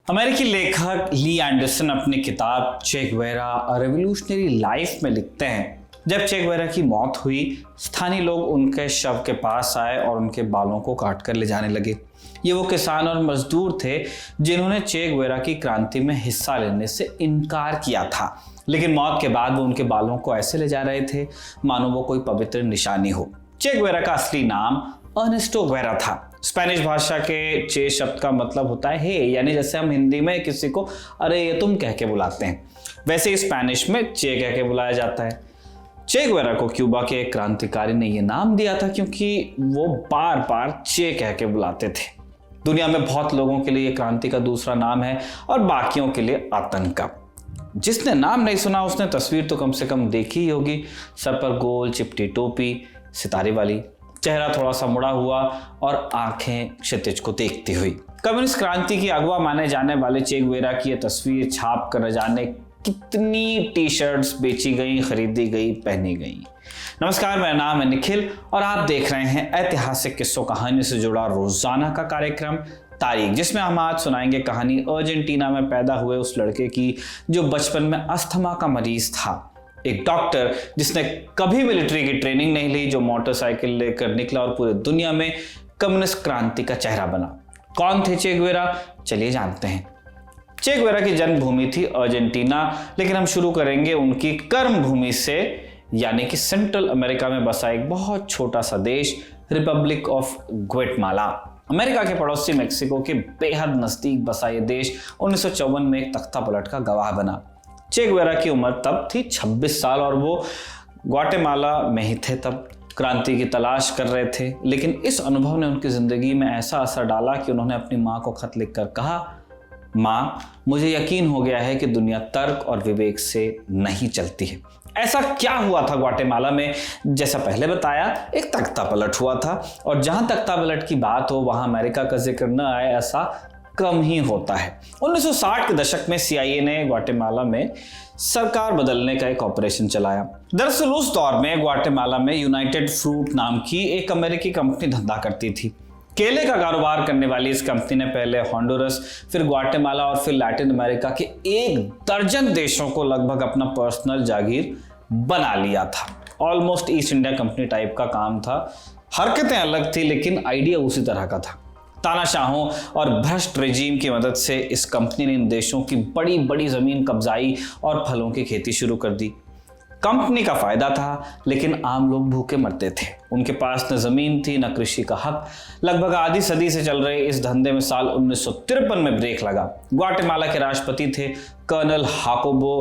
अमेरिकी लेखक ली एंडरसन अपनी किताब चे गुवेरा अ रेवोल्यूशनरी लाइफ में लिखते हैं, जब चे गुवेरा की मौत हुई, स्थानीय लोग उनके शव के पास आए और उनके बालों को काट कर ले जाने लगे। ये वो किसान और मजदूर थे जिन्होंने चे गुवेरा की क्रांति में हिस्सा लेने से इनकार किया था, लेकिन मौत के बाद वो उनके बालों को ऐसे ले जा रहे थे मानो वो कोई पवित्र निशानी हो। चे गुवेरा का असली नाम अर्नेस्टो गुवेरा था। स्पेनिश भाषा के चे शब्द का मतलब होता है हे, यानी जैसे हम हिंदी में किसी को अरे ये तुम कह के बुलाते हैं, वैसे ही स्पेनिश में चे कह के बुलाया जाता है। चे गुवेरा को क्यूबा के एक क्रांतिकारी ने यह नाम दिया था क्योंकि वो बार बार चे कह के बुलाते थे। दुनिया में बहुत लोगों के लिए ये क्रांति का दूसरा नाम है और बाकियों के लिए आतंक का। जिसने नाम नहीं सुना उसने तस्वीर तो कम से कम देखी ही होगी, सर पर गोल चिपटी टोपी सितारे वाली, चेहरा थोड़ा सा मुड़ा हुआ और आंखें क्षितिज को देखती हुई। कम्युनिस्ट क्रांति की अगवा माने जाने वाले चे गुवेरा की यह तस्वीर छाप कर न जाने कितनी टी शर्ट्स बेची गई, खरीदी गई, पहनी गई। नमस्कार, मेरा नाम है निखिल और आप देख रहे हैं ऐतिहासिक किस्सों कहानी से जुड़ा रोजाना का कार्यक्रम तारीख, जिसमें हम आज सुनाएंगे कहानी अर्जेंटीना में पैदा हुए उस लड़के की जो बचपन में अस्थमा का मरीज था। एक डॉक्टर जिसने कभी मिलिट्री की ट्रेनिंग नहीं ली, जो मोटरसाइकिल लेकर निकला और पूरी दुनिया में कम्युनिस्ट क्रांति का चेहरा बना। कौन थे चे गुवेरा? चलिए जानते हैं। चे गुवेरा की जन्मभूमि थी अर्जेंटीना, लेकिन हम शुरू करेंगे उनकी कर्म भूमि से, यानी कि सेंट्रल अमेरिका में बसा एक बहुत छोटा सा देश रिपब्लिक ऑफ ग्वाटेमाला। अमेरिका के पड़ोसी मेक्सिको के बेहद नजदीक बसा ये देश 1954 में एक तख्ता पलट का गवाह बना। चे गुवेरा की उम्र तब थी 26 साल और वो ग्वाटेमाला में ही थे, तब क्रांति की तलाश कर रहे थे। लेकिन इस अनुभव ने उनकी जिंदगी में ऐसा असर डाला कि उन्होंने अपनी माँ को खत लिखकर कहा, माँ, मुझे यकीन हो गया है कि दुनिया तर्क और विवेक से नहीं चलती है। ऐसा क्या हुआ था ग्वाटेमाला में? जैसा पहले बताया, एक तख्ता पलट हुआ था और जहां तख्ता पलट की बात हो वहां अमेरिका का जिक्र न आए ऐसा कम ही होता है। 1960 के दशक में CIA ने ग्वाटेमाला में सरकार बदलने का एक ऑपरेशन चलाया। दरअसल उस दौर में ग्वाटेमाला में यूनाइटेड फ्रूट नाम की एक अमेरिकी कंपनी धंधा करती थी। केले का कारोबार करने वाली इस कंपनी ने पहले होंडुरस, फिर ग्वाटेमाला और फिर लैटिन अमेरिका के 1 दर्जन देशों को लगभग अपना पर्सनल जागीर बना लिया था। Almost east India company type का काम था। हरकतें अलग थी लेकिन आइडिया उसी तरह का था। तानाशाहों और भ्रष्ट रेजीम की मदद से इस कंपनी ने इन देशों की बड़ी बड़ी जमीन कब्जाई और फलों की खेती शुरू कर दी। कंपनी का फायदा था लेकिन आम लोग भूखे मरते थे। उनके पास न जमीन थी न कृषि का हक। लगभग आधी सदी से चल रहे इस धंधे में साल 1953 में ब्रेक लगा। ग्वाटेमाला के राष्ट्रपति थे कर्नल हाकोबो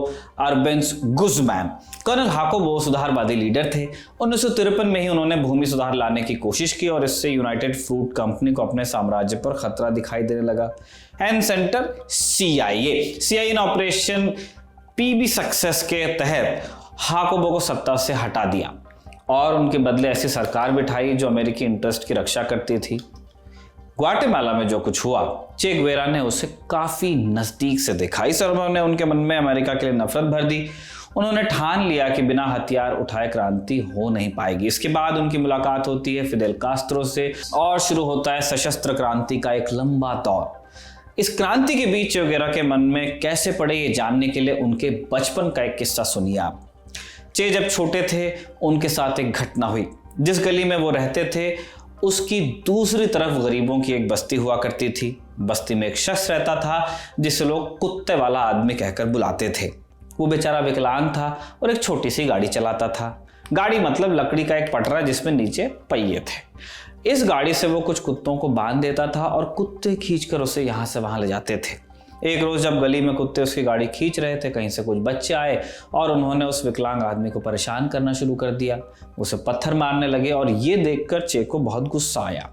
अर्बेंस गुज़मैन। कर्नल हाकोबो सुधारवादी लीडर थे। 1953 में ही उन्होंने भूमि सुधार लाने की कोशिश की और इससे यूनाइटेड फ्रूट कंपनी को अपने साम्राज्य पर खतरा दिखाई देने लगा। एंड सेंटर CIA ने ऑपरेशन PB सक्सेस के तहत हाकोबो को सत्ता से हटा दिया और उनके बदले ऐसी सरकार बिठाई जो अमेरिकी इंटरेस्ट की रक्षा करती थी। ग्वाटेमाला में जो कुछ हुआ, चे गुवेरा ने उसे काफी नजदीक से देखा। इस अनुभव ने उनके मन में अमेरिका के लिए नफरत भर दी। उन्होंने ठान लिया कि बिना हथियार उठाए क्रांति हो नहीं पाएगी। इसके बाद उनकी मुलाकात होती है फिदेल कास्त्रो से और शुरू होता है सशस्त्र क्रांति का एक लंबा दौर। इस क्रांति के बीच चे गुवेरा के मन में कैसे पड़े ये जानने के लिए उनके बचपन का एक किस्सा सुनिए आप। चे जब छोटे थे उनके साथ एक घटना हुई। जिस गली में वो रहते थे उसकी दूसरी तरफ गरीबों की एक बस्ती हुआ करती थी। बस्ती में एक शख्स रहता था जिसे लोग कुत्ते वाला आदमी कहकर बुलाते थे। वो बेचारा विकलांग था और एक छोटी सी गाड़ी चलाता था। गाड़ी मतलब लकड़ी का एक पटरा जिसमें नीचे पहिए थे। इस गाड़ी से वो कुछ कुत्तों को बांध देता था और कुत्ते खींचकर उसे यहाँ से वहां ले जाते थे। एक रोज जब गली में कुत्ते उसकी गाड़ी खींच रहे थे, कहीं से कुछ बच्चे आए और उन्होंने उस विकलांग आदमी को परेशान करना शुरू कर दिया। उसे पत्थर मारने लगे और ये देखकर चे को बहुत गुस्सा आया।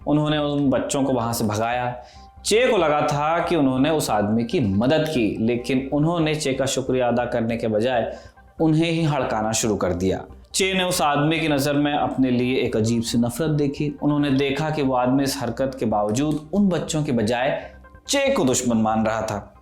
उन्होंने उन बच्चों को वहां से भगाया। चे को लगा था कि उन्होंने उस आदमी की मदद की, लेकिन उन्होंने चे का शुक्रिया अदा करने के बजाय उन्हें ही हड़काना शुरू कर दिया। चे ने उस आदमी की नज़र में अपने लिए एक अजीब सी नफरत देखी। उन्होंने देखा कि वो आदमी इस हरकत के बावजूद उन बच्चों के बजाय चे को दुश्मन मान रहा था।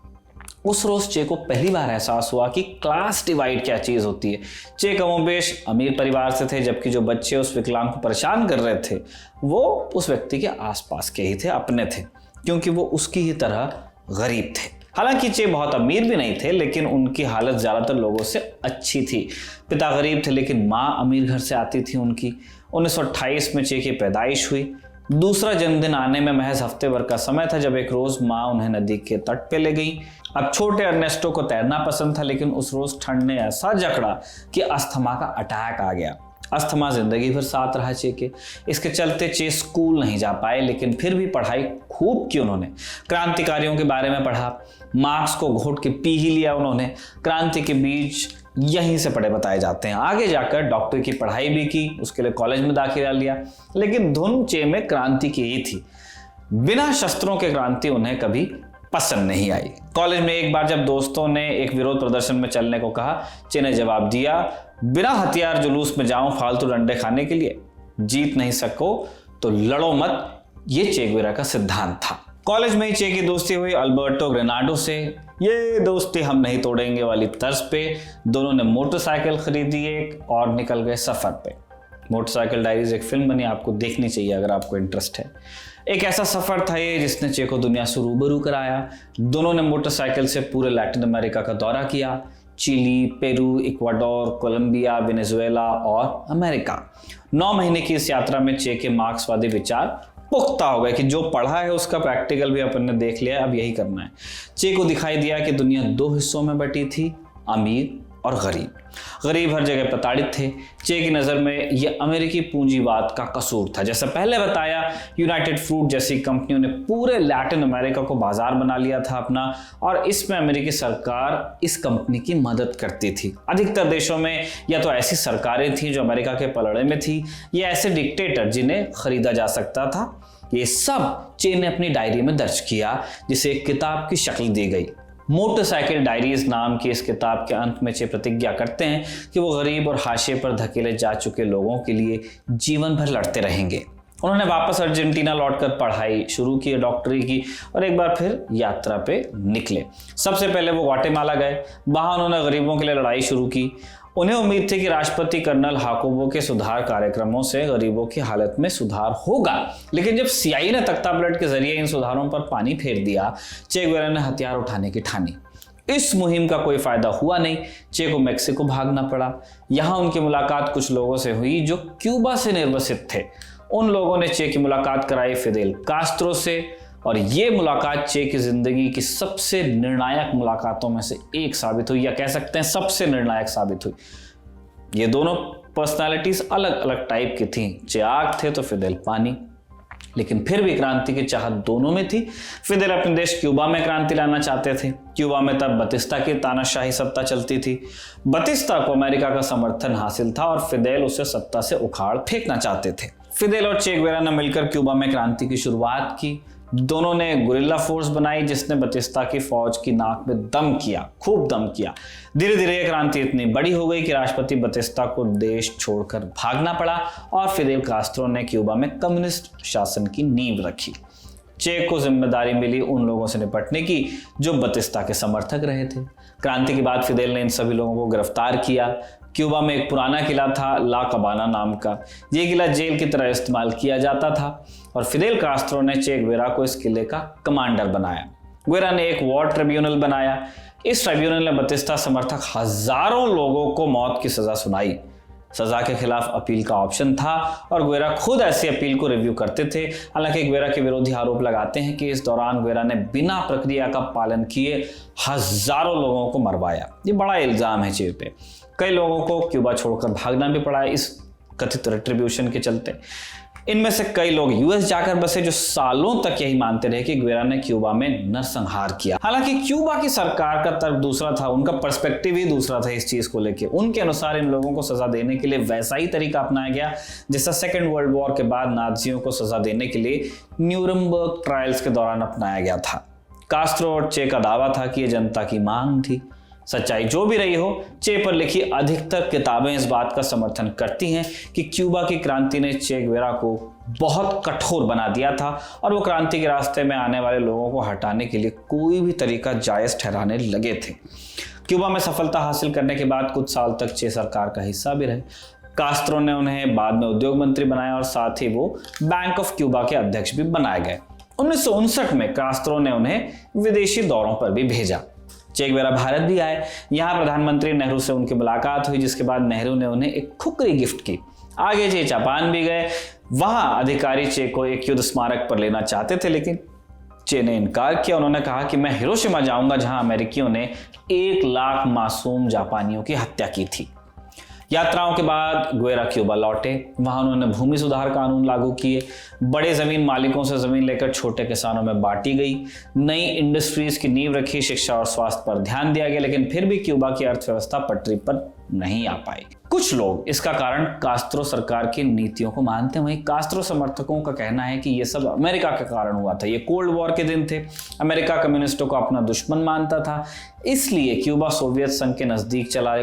उस रोज चे को पहली बार एहसास हुआ कि क्लास डिवाइड क्या चीज होती है। चे कमोबेश अमीर परिवार से थे, जबकि जो बच्चे उस विकलांग को परेशान कर रहे थे वो उस व्यक्ति के आसपास के ही थे, अपने थे, क्योंकि वो उसकी ही तरह गरीब थे। हालांकि चे बहुत अमीर भी नहीं थे, लेकिन उनकी हालत ज़्यादातर लोगों से अच्छी थी। पिता गरीब थे लेकिन माँ अमीर घर से आती थी उनकी। 1928 में चे की पैदाइश हुई। दूसरा जन्मदिन आने में महज हफ्ते भर का समय था जब एक रोज़ माँ उन्हें नदी के तट पे ले गई। अब छोटे अर्नेस्टो को तैरना पसंद था, लेकिन उस रोज़ ठंड ने ऐसा जकड़ा कि अस्थमा का अटैक आ गया। अस्थमा जिंदगी भर साथ रहा चे के। इसके चलते चे स्कूल नहीं जा पाए, लेकिन फिर भी पढ़ाई खूब की उन्होंने। क्रांतिकारियों के बारे में पढ़ा, मार्क्स को घोट के पी ही लिया उन्होंने। क्रांति के बीज यहीं से पढ़े बताए जाते हैं। आगे जाकर डॉक्टर की पढ़ाई भी की, उसके लिए कॉलेज में दाखिला लिया, लेकिन धुन चे में क्रांति की ही थी। बिना शस्त्रों के क्रांति उन्हें कभी पसंद नहीं आई। कॉलेज में एक बार जब दोस्तों ने एक विरोध प्रदर्शन में चलने को कहा, चे ने जवाब दिया, बिना हथियार जुलूस में जाऊं फालतू डंडे खाने के लिए? जीत नहीं सको तो लड़ो मत, ये चे गुवेरा का सिद्धांत था। कॉलेज में ही चे की दोस्ती हुई अल्बर्टो ग्रेनाडो से। ये दोस्ती हम नहीं तोड़ेंगे वाली तर्ज पे दोनों ने मोटरसाइकिल खरीदी एक और निकल गए सफर पे। मोटरसाइकिल डायरीज एक फिल्म बनी, आपको देखनी चाहिए अगर आपको इंटरेस्ट है। एक ऐसा सफर था ये जिसने चे को दुनिया से रूबरू कराया। दोनों ने मोटरसाइकिल से पूरे लैटिन अमेरिका का दौरा किया, Chile, Peru, Ecuador, Colombia, Venezuela और अमेरिका। 9 महीने की इस यात्रा में चे के मार्क्सवादी विचार पुख्ता हो गए कि जो पढ़ा है उसका प्रैक्टिकल भी अपन ने देख लिया, अब यही करना है। चे को दिखाई दिया कि दुनिया 2 हिस्सों में बटी थी, अमीर और गरीब। गरीब हर जगह प्रताड़ित थे। चे की नज़र में यह अमेरिकी पूंजीवाद का कसूर था। जैसा पहले बताया, यूनाइटेड फ्रूट जैसी कंपनियों ने पूरे लैटिन अमेरिका को बाजार बना लिया था अपना, और इसमें अमेरिकी सरकार इस कंपनी की मदद करती थी। अधिकतर देशों में या तो ऐसी सरकारें थी जो अमेरिका के पलड़े में थी, या ऐसे डिक्टेटर जिन्हें खरीदा जा सकता था। ये सब चे ने अपनी डायरी में दर्ज किया, जिसे एक किताब की शक्ल दी गई। मोटरसाइकिल डायरीज नाम की इस किताब के अंत में चे प्रतिज्ञा करते हैं कि वो गरीब और हाशिए पर धकेले जा चुके लोगों के लिए जीवन भर लड़ते रहेंगे। उन्होंने वापस अर्जेंटीना लौटकर पढ़ाई शुरू की, डॉक्टरी की, और एक बार फिर यात्रा पे निकले। सबसे पहले वो ग्वाटेमाला गए। वहां उन्होंने गरीबों के लिए लड़ाई शुरू की। उन्हें उम्मीद थी कि राष्ट्रपति कर्नल हाकोबो के सुधार कार्यक्रमों से गरीबों की हालत में सुधार होगा, लेकिन जब सीआई ने तख्ता पलट के जरिए इन सुधारों पर पानी फेर दिया, चे गुवेरा ने हथियार उठाने की ठानी। इस मुहिम का कोई फायदा हुआ नहीं। चे को मेक्सिको भागना पड़ा। यहां उनकी मुलाकात कुछ लोगों से हुई जो क्यूबा से निर्वासित थे। उन लोगों ने चे की मुलाकात कराई फिदेल कास्त्रो से, और ये मुलाकात चे की जिंदगी की सबसे निर्णायक मुलाकातों में से एक साबित हुई, या कह सकते हैं सबसे निर्णायक साबित हुई। ये दोनों पर्सनालिटीज अलग अलग टाइप की थीं। चे आग थे तो फिदेल पानी, लेकिन फिर भी क्रांति की चाहत दोनों में थी। फिदेल अपने देश क्यूबा में क्रांति लाना चाहते थे। क्यूबा में तब बतिस्ता की तानाशाही सत्ता चलती थी। बतिस्ता को अमेरिका का समर्थन हासिल था और फिदेल उसे सत्ता से उखाड़ फेंकना चाहते थे। फिदेल और चे गुवेरा ने मिलकर क्यूबा में क्रांति की शुरुआत की। दोनों ने गुरिल्ला फोर्स बनाई जिसने बतिस्ता की फौज की नाक में दम किया, खूब दम किया। धीरे धीरे यह क्रांति इतनी बड़ी हो गई कि राष्ट्रपति बतिस्ता को देश छोड़कर भागना पड़ा और फिदेल कास्त्रो ने क्यूबा में कम्युनिस्ट शासन की नींव रखी। चे को जिम्मेदारी मिली उन लोगों से निपटने की जो बतिस्ता के समर्थक रहे थे। क्रांति के बाद फिदेल ने इन सभी लोगों को गिरफ्तार किया। क्यूबा में एक पुराना किला था ला कबाना नाम का। यह किला जेल की तरह इस्तेमाल किया जाता था और फिदेल कास्त्रो ने चे गुवेरा को इस किले का कमांडर बनाया। गुवेरा ने एक वॉर ट्रिब्यूनल बनाया। इस ट्रिब्यूनल ने बतिस्ता समर्थक हजारों लोगों को मौत की सजा सुनाई। सजा के खिलाफ अपील का ऑप्शन था और गुवेरा खुद ऐसी अपील को रिव्यू करते थे। हालांकि गुवेरा के विरोधी आरोप लगाते हैं कि इस दौरान गुवेरा ने बिना प्रक्रिया का पालन किए हजारों लोगों को मरवाया। ये बड़ा इल्जाम है चे पे। कई लोगों को क्यूबा छोड़कर भागना भी पड़ा इस कथित रिट्रीब्यूशन के चलते। इनमें से कई लोग यूएस जाकर बसे जो सालों तक यही मानते रहे कि गुवेरा ने क्यूबा में नरसंहार किया। हालांकि क्यूबा की सरकार का तर्क दूसरा था, उनका पर्सपेक्टिव ही दूसरा था इस चीज को लेके। उनके अनुसार इन लोगों को सजा देने के लिए वैसा ही तरीका अपनाया गया जैसा सेकेंड वर्ल्ड वॉर के बाद नाजियों को सजा देने के लिए न्यूरमबर्ग ट्रायल्स के दौरान अपनाया गया था। कास्त्रो और चे का दावा था कि यह जनता की मांग थी। सच्चाई जो भी रही हो, चे पर लिखी अधिकतर किताबें इस बात का समर्थन करती हैं कि क्यूबा की क्रांति ने चे गुवेरा को बहुत कठोर बना दिया था और वो क्रांति के रास्ते में आने वाले लोगों को हटाने के लिए कोई भी तरीका जायज ठहराने लगे थे। क्यूबा में सफलता हासिल करने के बाद कुछ साल तक चे सरकार का हिस्सा भी रहे। कास्त्रो ने उन्हें बाद में उद्योग मंत्री बनाया और साथ ही वो बैंक ऑफ क्यूबा के अध्यक्ष भी बनाए गए। 1959 में कास्त्रो ने उन्हें विदेशी दौरों पर भी भेजा। चे गुवेरा भारत भी आए। यहाँ प्रधानमंत्री नेहरू से उनकी मुलाकात हुई, जिसके बाद नेहरू ने उन्हें एक खुकरी गिफ्ट की। आगे चे जापान भी गए। वहां अधिकारी चे को एक युद्ध स्मारक पर लेना चाहते थे, लेकिन चे ने इनकार किया। उन्होंने कहा कि मैं हिरोशिमा जाऊंगा, जहां अमेरिकियों ने 1 लाख मासूम जापानियों की हत्या की थी। यात्राओं के बाद गुवेरा क्यूबा लौटे। वहां उन्होंने भूमि सुधार कानून लागू किए। बड़े जमीन मालिकों से जमीन लेकर छोटे किसानों में बांटी गई। नई इंडस्ट्रीज की नींव रखी। शिक्षा और स्वास्थ्य पर ध्यान दिया गया, लेकिन फिर भी क्यूबा की अर्थव्यवस्था पटरी पर नहीं आ पाई। कुछ लोग इसका कारण कास्त्रो सरकार की नीतियों को मानते हैं। वहीं कास्त्रो समर्थकों का कहना है कि यह सब अमेरिका के कारण हुआ था। ये कोल्ड वॉर के दिन थे। अमेरिका कम्युनिस्टों को अपना दुश्मन मानता था, इसलिए क्यूबा सोवियत संघ के नजदीक चला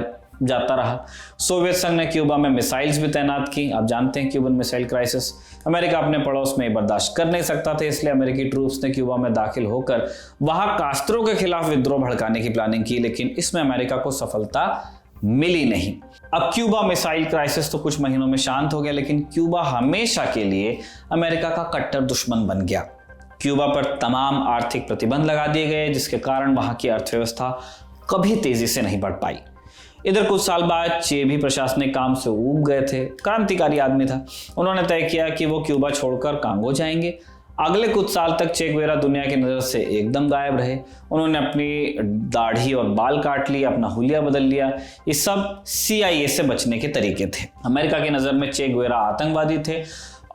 जाता रहा। सोवियत संघ ने क्यूबा में मिसाइल्स भी तैनात की। आप जानते हैं क्यूबन मिसाइल क्राइसिस। अमेरिका अपने पड़ोस में बर्दाश्त कर नहीं सकता था, इसलिए अमेरिकी ट्रूप्स ने क्यूबा में दाखिल होकर वहां कास्त्रो के खिलाफ विद्रोह भड़काने की प्लानिंग की, लेकिन इसमें अमेरिका को सफलता मिली नहीं। अब क्यूबा मिसाइल क्राइसिस तो कुछ महीनों में शांत हो गया, लेकिन क्यूबा हमेशा के लिए अमेरिका का कट्टर दुश्मन बन गया। क्यूबा पर तमाम आर्थिक प्रतिबंध लगा दिए गए, जिसके कारण वहां की अर्थव्यवस्था कभी तेजी से नहीं बढ़ पाई। इधर कुछ साल बाद चे भी प्रशासनिक काम से ऊब गए थे। क्रांतिकारी आदमी था। उन्होंने तय किया कि वो क्यूबा छोड़कर कांगो जाएंगे। अगले कुछ साल तक चे गुवेरा दुनिया की नजर से एकदम गायब रहे। उन्होंने अपनी दाढ़ी और बाल काट लिया, अपना हुलिया बदल लिया। ये सब CIA से बचने के तरीके थे। अमेरिका की नजर में चे गुवेरा आतंकवादी थे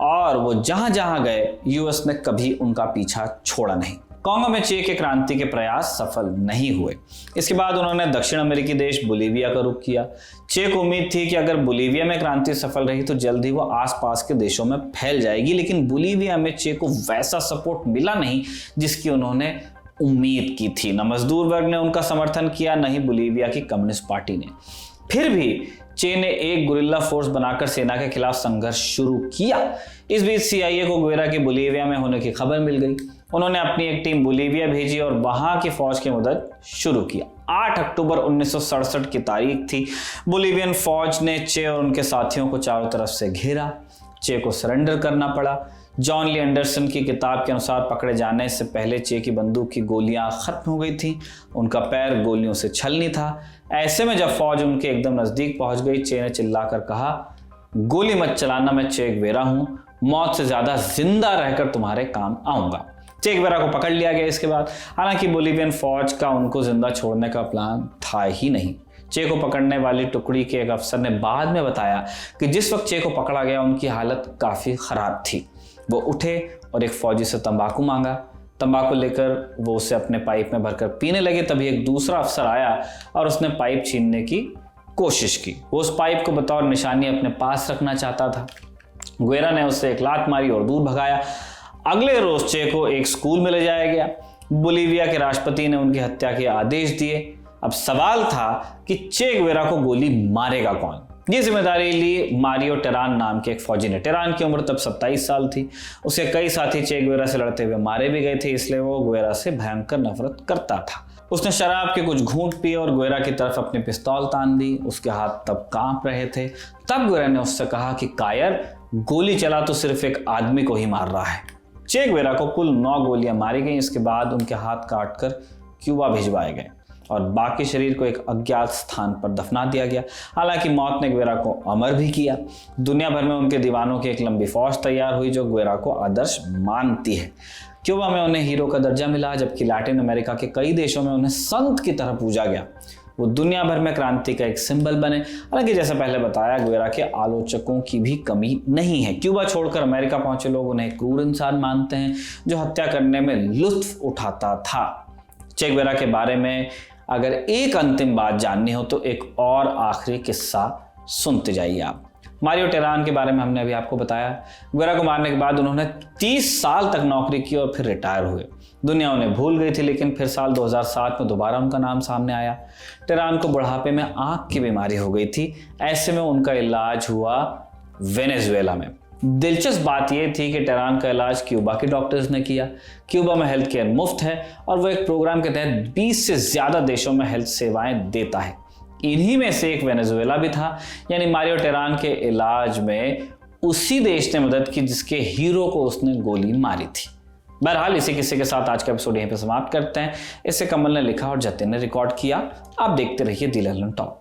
और वो जहां जहां गए यूएस ने कभी उनका पीछा छोड़ा नहीं। कांगो में चे के क्रांति के प्रयास सफल नहीं हुए। इसके बाद उन्होंने दक्षिण अमेरिकी देश बोलीविया का रुख किया। चे को उम्मीद थी कि अगर बोलीविया में क्रांति सफल रही तो जल्द ही वो आसपास के देशों में फैल जाएगी, लेकिन बोलीविया में चे को वैसा सपोर्ट मिला नहीं जिसकी उन्होंने उम्मीद की थी। न मजदूर वर्ग ने उनका समर्थन किया, न ही बोलीविया की कम्युनिस्ट पार्टी ने। फिर भी चे ने एक गुरिल्ला फोर्स बनाकर सेना के खिलाफ संघर्ष शुरू किया। इस बीच CIA को गुवेरा के बोलीविया में होने की खबर मिल गई। उन्होंने अपनी एक टीम बोलीविया भेजी और वहां की फौज की मदद शुरू किया। 8 अक्टूबर 1967 की तारीख थी। बोलीवियन फौज ने चे और उनके साथियों को चारों तरफ से घेरा। चे को सरेंडर करना पड़ा। जॉन ली एंडरसन की किताब के अनुसार पकड़े जाने से पहले चे की बंदूक की गोलियां खत्म हो गई थी। उनका पैर गोलियों से छलनी था। ऐसे में जब फौज उनके एकदम नजदीक पहुंच गई, चे ने चिल्लाकर कहा, गोली मत चलाना, मैं चे गुवेरा हूं, मौत से ज्यादा जिंदा रहकर तुम्हारे काम आऊंगा। चे गुवेरा को पकड़ लिया गया इसके बाद। हालांकि बोलीवियन फौज का उनको जिंदा छोड़ने का प्लान था ही नहीं। चे को पकड़ने वाली टुकड़ी के एक अफसर ने बाद में बताया कि जिस वक्त चे को पकड़ा गया उनकी हालत काफी खराब थी। वो उठे और एक फौजी से तंबाकू मांगा। तंबाकू लेकर वो उसे अपने पाइप में भरकर पीने लगे। तभी एक दूसरा अफसर आया और उसने पाइप छीनने की कोशिश की। वो उस पाइप को बतौर निशानी अपने पास रखना चाहता था। गुवेरा ने उससे एक लात मारी और दूर भगाया। अगले रोज चे को एक स्कूल में ले जाया गया। बोलीविया के राष्ट्रपति ने उनकी हत्या के आदेश दिए। अब सवाल था कि चे गुवेरा को गोली मारेगा कौन। ये जिम्मेदारी ली मारियो टेरान नाम के एक फौजी ने। टेरान की उम्र तब 27 साल थी। उसके कई साथी चे गुवेरा से लड़ते हुए मारे भी गए थे, इसलिए वो गुवेरा से भयंकर नफरत करता था। उसने शराब के कुछ घूंट पिए और गुवेरा की तरफ अपनी पिस्तौल तान दी। उसके हाथ तब कांप रहे थे। तब गुवेरा ने उससे कहा कि कायर, गोली चला तो सिर्फ एक आदमी को ही मार रहा है। चे गुवेरा को कुल 9 गोलियां मारी गई। इसके बाद उनके हाथ काटकर क्यूबा भिजवाए गए और बाकी शरीर को एक अज्ञात स्थान पर दफना दिया गया। हालांकि मौत ने गुवेरा को अमर भी किया। दुनिया भर में उनके दीवानों की एक लंबी फौज तैयार हुई जो गुवेरा को आदर्श मानती है। क्यूबा में उन्हें हीरो का दर्जा मिला, जबकि लैटिन अमेरिका के कई देशों में उन्हें संत की तरह पूजा गया। वो दुनिया भर में क्रांति का एक सिंबल बने। हालांकि जैसा पहले बताया, गुवेरा के आलोचकों की भी कमी नहीं है। क्यूबा छोड़कर अमेरिका पहुंचे लोग उन्हें क्रूर इंसान मानते हैं जो हत्या करने में लुत्फ उठाता था। चे गुवेरा के बारे में अगर एक अंतिम बात जाननी हो तो एक और आखिरी किस्सा सुनते जाइए आप। मारियो टेरान के बारे में हमने अभी आपको बताया। गुवेरा को मारने के बाद उन्होंने 30 साल तक नौकरी की और फिर रिटायर हुए। दुनिया उन्हें भूल गई थी, लेकिन फिर साल 2007 में दोबारा उनका नाम सामने आया। टेरान को बुढ़ापे में आंख की बीमारी हो गई थी। ऐसे में उनका इलाज हुआ वेनेजुएला में। दिलचस्प बात यह थी कि टेरान का इलाज क्यूबा के डॉक्टर्स ने किया। क्यूबा में हेल्थ केयर मुफ्त है और वो एक प्रोग्राम के तहत 20 से ज्यादा देशों में हेल्थ सेवाएं देता है। इन्हीं में से एक वेनेजुएला भी था। यानी मारियो टेरान के इलाज में उसी देश ने मदद की जिसके हीरो को उसने गोली मारी थी। बहरहाल इसी किस्से के साथ आज का एपिसोड यहीं पे समाप्त करते हैं। इसे कमल ने लिखा और जतिन ने रिकॉर्ड किया। आप देखते रहिए दी ललन टॉक।